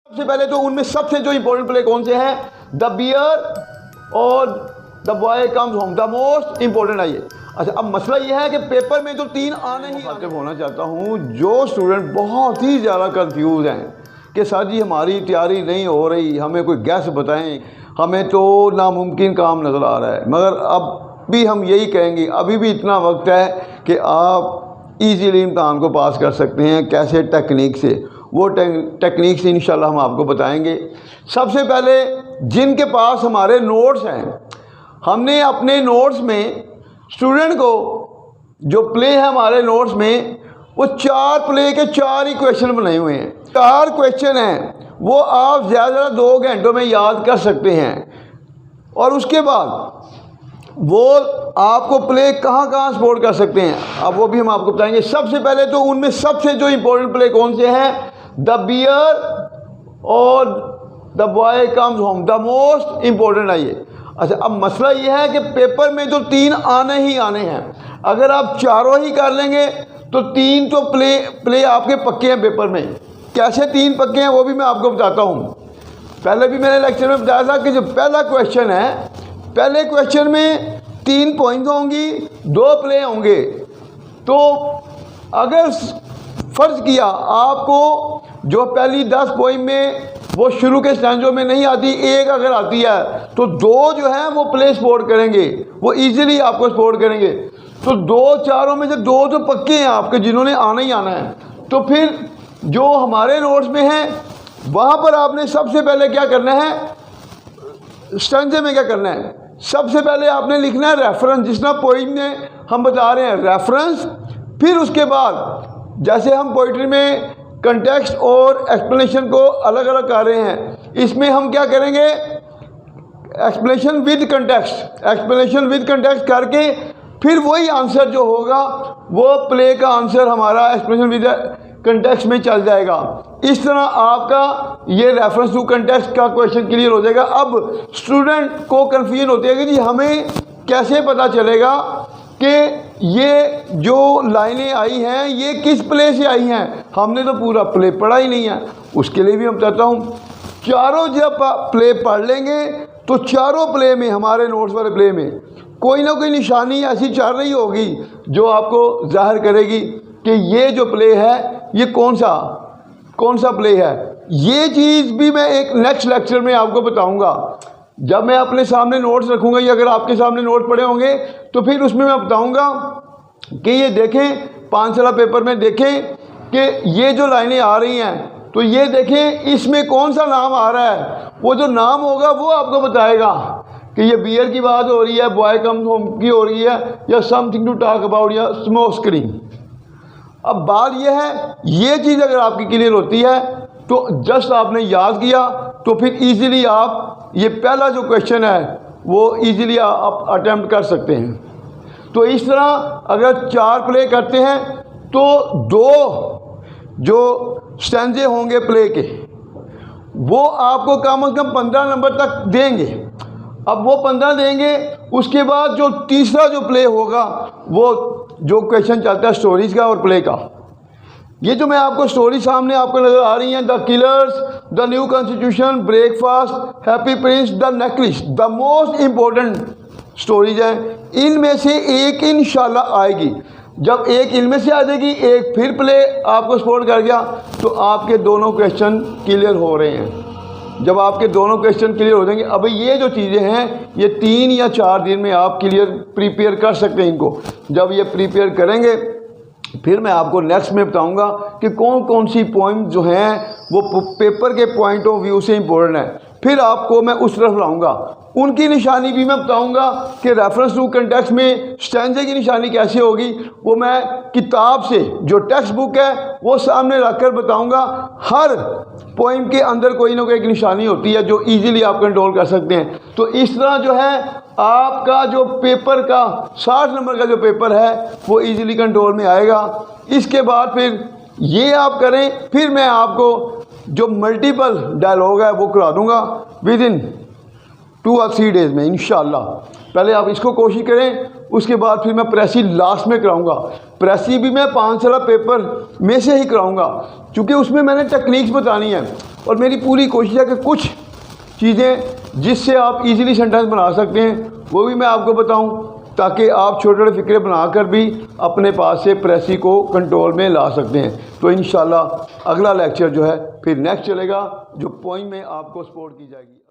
सबसे पहले तो उनमें सबसे जो इंपॉर्टेंट प्ले कौन से हैं, द बियर और the boy comes home, the most important है ये। अच्छा, अब मसला ये है कि पेपर में तो तीन आने ही आते। होना चाहता हूँ जो स्टूडेंट बहुत ही ज़्यादा कंफ्यूज हैं कि सर जी हमारी तैयारी नहीं हो रही, हमें कोई गैस बताएं, हमें तो नामुमकिन काम नज़र आ रहा है, मगर अब भी हम यही कहेंगे अभी भी इतना वक्त है कि आप इजीली इम्तहान को पास कर सकते हैं। कैसे? टेक्निक से। वो टेक्निक से इंशाल्लाह हम आपको बताएंगे। सबसे पहले जिनके पास हमारे नोट्स हैं, हमने अपने नोट्स में स्टूडेंट को जो प्ले है हमारे नोट्स में, वो 4 प्ले के 4 ही क्वेश्चन बनाए हुए हैं। 4 क्वेश्चन हैं, वो आप ज़्यादा 2 घंटों में याद कर सकते हैं। और उसके बाद वो आपको प्ले कहाँ कहाँ सपोर्ट कर सकते हैं, अब वो भी हम आपको बताएंगे। सबसे पहले तो उनमें सबसे जो इंपॉर्टेंट प्ले कौन से हैं, द बियर और the boy comes home, the most important है ये। अच्छा, अब मसला ये है कि पेपर में तो 3 आने ही आने हैं। अगर आप चारों ही कर लेंगे तो 3 तो प्ले आपके पक्के हैं पेपर में। कैसे 3 पक्के हैं वो भी मैं आपको बताता हूँ। पहले भी मैंने लेक्चर में बताया था कि जो पहला क्वेश्चन है, पहले क्वेश्चन में 3 पॉइंट होंगी, 2 प्ले होंगे। तो अगर फ़र्ज़ किया आपको जो पहली 10 पॉइंट में वो शुरू के स्टैंजों में नहीं आती, 1 अगर आती है तो 2 जो है वो प्ले सपोर्ट करेंगे, वो इजीली आपको सपोर्ट करेंगे। तो 2 चारों में से 2 तो पक्के हैं आपके, जिन्होंने आना ही आना है। तो फिर जो हमारे नोट्स में हैं वहाँ पर आपने सबसे पहले क्या करना है, स्टैंजे में क्या करना है, सबसे पहले आपने लिखना है रेफरेंस। जिस तरह पोइम में हम बता रहे हैं रेफरेंस, फिर उसके बाद जैसे हम पोइट्री में कंटेक्स्ट और एक्सप्लेनेशन को अलग अलग कर रहे हैं, इसमें हम क्या करेंगे, explanation with context, explanation with context करके फिर वही आंसर जो होगा वो प्ले का आंसर हमारा एक्सप्लेनेशन विद कंटेक्स्ट में चल जाएगा। इस तरह आपका ये रेफरेंस टू कंटेक्स्ट का क्वेश्चन क्लियर हो जाएगा। अब स्टूडेंट को कन्फ्यूजन होती है कि जी हमें कैसे पता चलेगा कि ये जो लाइनें आई हैं ये किस प्ले से आई हैं, हमने तो पूरा प्ले पढ़ा ही नहीं है। उसके लिए भी हम चाहता हूँ चारों जब प्ले पढ़ लेंगे तो चारों प्ले में, हमारे नोट्स वाले प्ले में कोई ना कोई निशानी ऐसी चल रही होगी जो आपको जाहिर करेगी कि ये जो प्ले है ये कौन सा प्ले है। ये चीज़ भी मैं एक नेक्स्ट लेक्चर में आपको बताऊंगा। जब मैं अपने सामने नोट्स रखूंगा या अगर आपके सामने नोट पड़े होंगे तो फिर उसमें मैं बताऊंगा कि ये देखें 5 साल पेपर में देखें कि ये जो लाइनें आ रही हैं तो ये देखें इसमें कौन सा नाम आ रहा है। वो जो नाम होगा वो आपको बताएगा कि ये बियर की बात हो रही है, बॉय कम्स होम की हो रही है, या समथिंग टू टॉक अबाउट, या स्मोक स्क्रीन। अब बात यह है, ये चीज़ अगर आपकी क्लियर होती है तो जस्ट आपने याद किया तो फिर इजीली आप ये पहला जो क्वेश्चन है वो इजीली आप अटेम्प्ट कर सकते हैं। तो इस तरह अगर 4 प्ले करते हैं तो 2 जो स्टैंजे होंगे प्ले के वो आपको कम से कम 15 नंबर तक देंगे। अब वो 15 देंगे, उसके बाद जो तीसरा जो प्ले होगा वो जो क्वेश्चन चलता है स्टोरीज का और प्ले का। ये जो मैं आपको स्टोरी सामने आपको नजर आ रही हैं, the killers, the new constitution, breakfast, happy Prince, the necklace, the most important stories हैं। इनमें से एक इंशाल्लाह आएगी। जब एक इनमें से आ जाएगी, एक फिर प्ले आपको सपोर्ट कर गया तो आपके दोनों क्वेश्चन क्लियर हो रहे हैं। जब आपके दोनों क्वेश्चन क्लियर हो जाएंगे, अब ये जो चीज़ें हैं ये 3 या 4 दिन में आप प्रिपेयर कर सकते हैं इनको। जब ये प्रिपेयर करेंगे फिर मैं आपको नेक्स्ट में बताऊंगा कि कौन कौन सी पॉइंट जो हैं वो पेपर के पॉइंट ऑफ व्यू से इम्पोर्टेंट है। फिर आपको मैं उस तरफ लाऊंगा, उनकी निशानी भी मैं बताऊंगा कि रेफरेंस टू कंटेक्स्ट में स्टैंजे की निशानी कैसे होगी। वो मैं किताब से जो टेक्स्ट बुक है वो सामने रखकर बताऊंगा। हर पॉइंट के अंदर कोई ना कोई एक निशानी होती है जो इजीली आप कंट्रोल कर सकते हैं। तो इस तरह जो है आपका जो पेपर का 60 नंबर का जो पेपर है वो इजीली कंट्रोल में आएगा। इसके बाद फिर ये आप करें, फिर मैं आपको जो मल्टीपल डायलॉग है वो करा दूंगा विद इन 2 और 3 डेज़ में इंशाल्लाह। पहले आप इसको कोशिश करें, उसके बाद फिर मैं प्रेसी लास्ट में कराऊंगा। प्रेसी भी मैं 5 साल पेपर में से ही कराऊंगा क्योंकि उसमें मैंने टेक्निक्स बतानी है। और मेरी पूरी कोशिश है कि कुछ चीज़ें जिससे आप इजीली सेंटेंस बना सकते हैं वो भी मैं आपको बताऊं, ताकि आप छोटे छोटे फिक्रे बनाकर भी अपने पास से प्रेसी को कंट्रोल में ला सकते हैं। तो इंशाल्लाह अगला लेक्चर जो है फिर नेक्स्ट चलेगा, जो पोइम में आपको सपोर्ट की जाएगी।